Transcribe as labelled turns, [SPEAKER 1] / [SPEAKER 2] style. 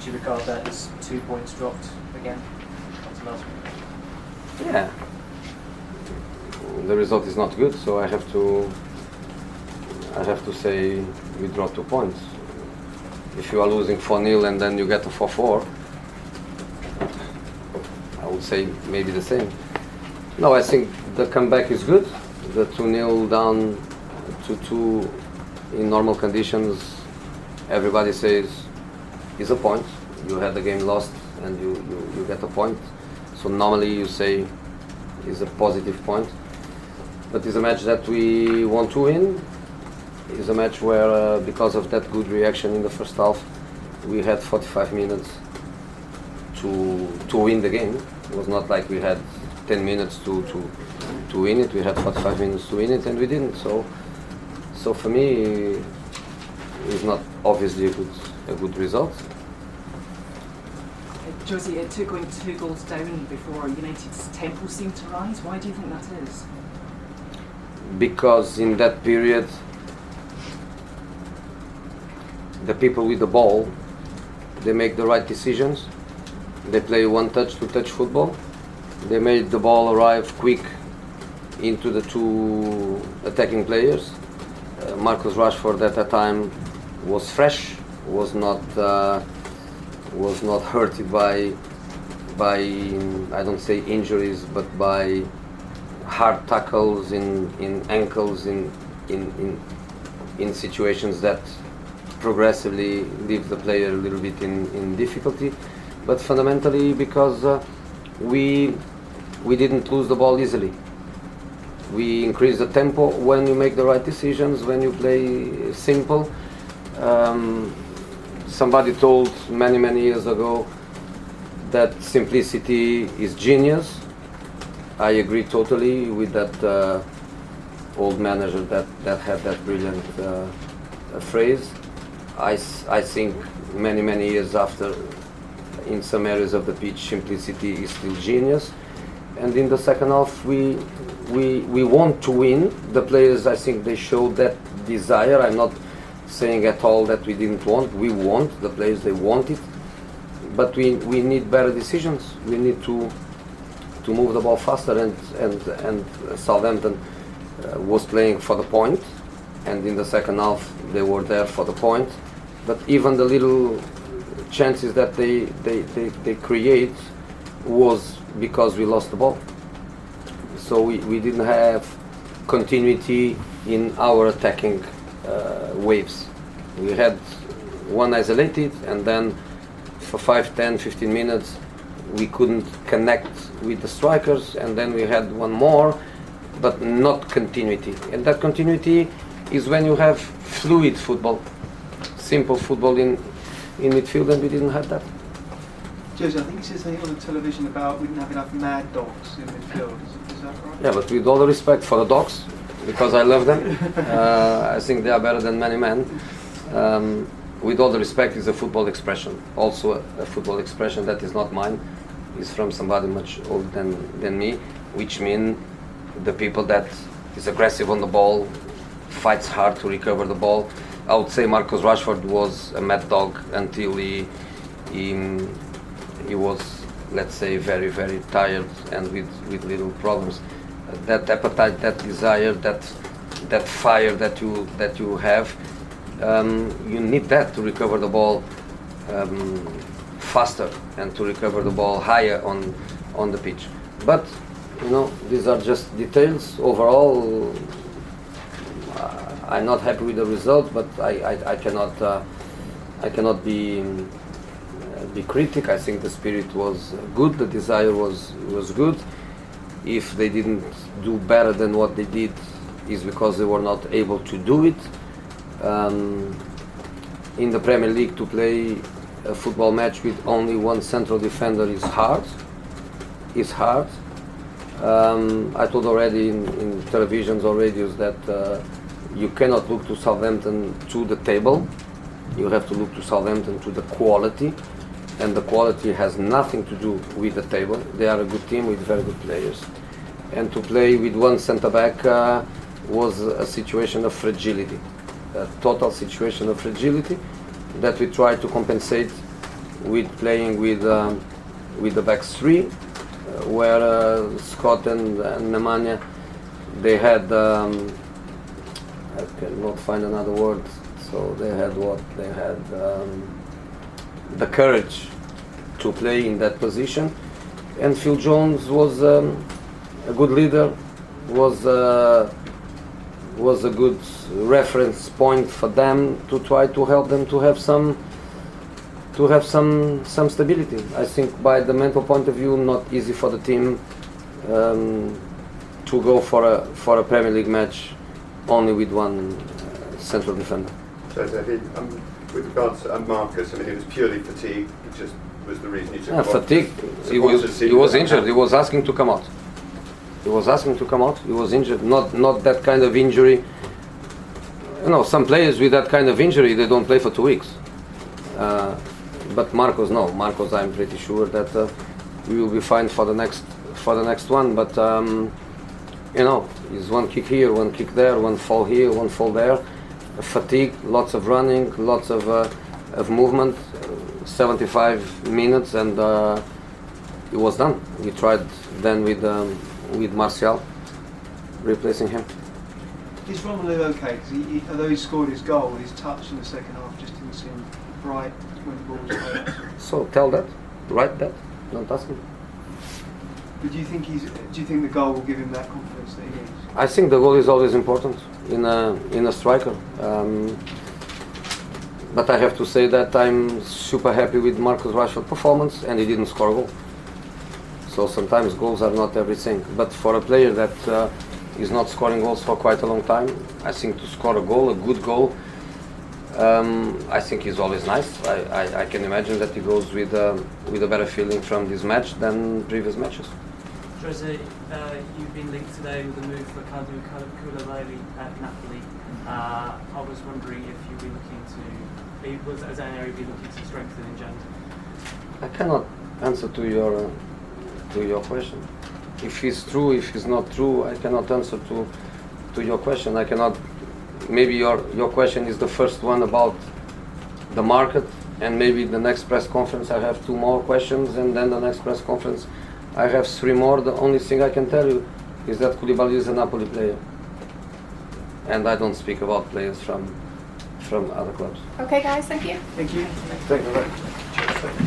[SPEAKER 1] would you regard that as 2 points dropped again after last week?
[SPEAKER 2] Yeah. The result is not good, so I have to say we dropped 2 points. If you are losing 4-0 and then you get a 4-4, I would say maybe the same. No, I think the comeback is good. The 2-0 down to 2 in normal conditions, everybody says is a point. You had the game lost and you get a point. So normally you say is a positive point. But it's a match that we want to win. It's a match where, because of that good reaction in the first half, we had 45 minutes to win the game. It was not like we had 10 minutes to win it. We had 45 minutes to win it, and we didn't. So for me, it's not obviously a good result.
[SPEAKER 3] Josie, it took going 2 goals down before United's tempo seemed to rise. Why do you think that is?
[SPEAKER 2] Because in that period, the people with the ball, they make the right decisions. They play one-touch, two-touch football. They made the ball arrive quick into the 2 attacking players. Marcus Rashford at that time was fresh, was not hurted by I don't say injuries, but by hard tackles in ankles in situations that progressively leave the player a little bit in difficulty, but fundamentally because we didn't lose the ball easily. We increase the tempo when you make the right decisions, when you play simple. Somebody told many years ago that simplicity is genius. I agree totally with that old manager that had that brilliant phrase. I think many years after, in some areas of the pitch, simplicity is still genius. And in the second half, we want to win. The players, I think, they showed that desire. I'm not saying at all that we didn't want. We want. The players, they want it. But we need better decisions. We need to move the ball faster. And Southampton was playing for the point. And in the second half, they were there for the point. But even the little chances that they create was because we lost the ball. So we didn't have continuity in our attacking waves. We had one isolated, and then for 5, 10, 15 minutes we couldn't connect with the strikers, and then we had one more, but not continuity. And that continuity is when you have fluid football, simple football in midfield, and we didn't have that.
[SPEAKER 4] Josie, I think you said something on the television about we didn't have enough mad dogs in midfield. Is that right?
[SPEAKER 2] Yeah, but with all the respect for the dogs, because I love them, I think they are better than many men. With all the respect, is a football expression. Also a football expression that is not mine, is from somebody much older than me, which means the people that is aggressive on the ball, fights hard to recover the ball. I would say Marcus Rashford was a mad dog until he was, let's say, very tired and with little problems. That appetite, that desire, that fire that you have, you need that to recover the ball faster and to recover the ball higher on the pitch. But these are just details. Overall, I'm not happy with the result, but I cannot be critic. I think the spirit was good, the desire was good. If they didn't do better than what they did, is because they were not able to do it. In the Premier League, to play a football match with only one central defender is hard. I told already in televisions or radios that you cannot look to Southampton to the table. You have to look to Southampton to the quality, and the quality has nothing to do with the table. They are a good team with very good players, and to play with one centre-back was a situation of fragility, a total situation of fragility that we tried to compensate with playing with the back three, where Scott and Nemanja, they had I cannot find another word. So they had what? They had the courage to play in that position, and Phil Jones was a good leader, was a good reference point for them to try to help them to have some stability. I think by the mental point of view, not easy for the team to go for a Premier League match only with one central defender.
[SPEAKER 5] So with regards to Marcus, I mean, it was purely fatigue. It just was the reason you took him off.
[SPEAKER 2] Fatigue. He was injured. He was asking to come out. He was asking to come out. He was injured. Not that kind of injury. You know, some players with that kind of injury, they don't play for 2 weeks. But Marcos, no. Marcos, I'm pretty sure that we will be fine for the next one. But you know, it's one kick here, one kick there, one fall here, one fall there. Fatigue, lots of running, lots of movement. 75 minutes, and it was done. We tried then with Martial, replacing him.
[SPEAKER 4] Is Romelu okay? Because although he scored his goal, his touch in the second half just didn't seem bright when the ball was played.
[SPEAKER 2] So tell that, write that, don't ask me.
[SPEAKER 4] But do you think the goal will give him that confidence that he needs?
[SPEAKER 2] I think the goal is always important in a striker. But I have to say that I'm super happy with Marcus Rashford's performance, and he didn't score a goal. So sometimes goals are not everything. But for a player that is not scoring goals for quite a long time, I think to score a goal, a good goal, I think is always nice. I can imagine that he goes with a better feeling from this match than previous matches.
[SPEAKER 6] Jose, you've been linked today with a move for Kalidou Koulibaly at Napoli. I was wondering if you'd be looking to, as an area, be looking to strengthen in January?
[SPEAKER 2] I cannot answer to your question. If it's true, if it's not true, I cannot answer to your question. I cannot. Maybe your question is the first one about the market, and maybe the next press conference I have 2 more questions, and then the next press conference I have 3 more. The only thing I can tell you is that Koulibaly is a Napoli player, and I don't speak about players from other clubs.
[SPEAKER 7] Okay, guys, thank you.
[SPEAKER 4] Thank you.
[SPEAKER 2] Thank you very much.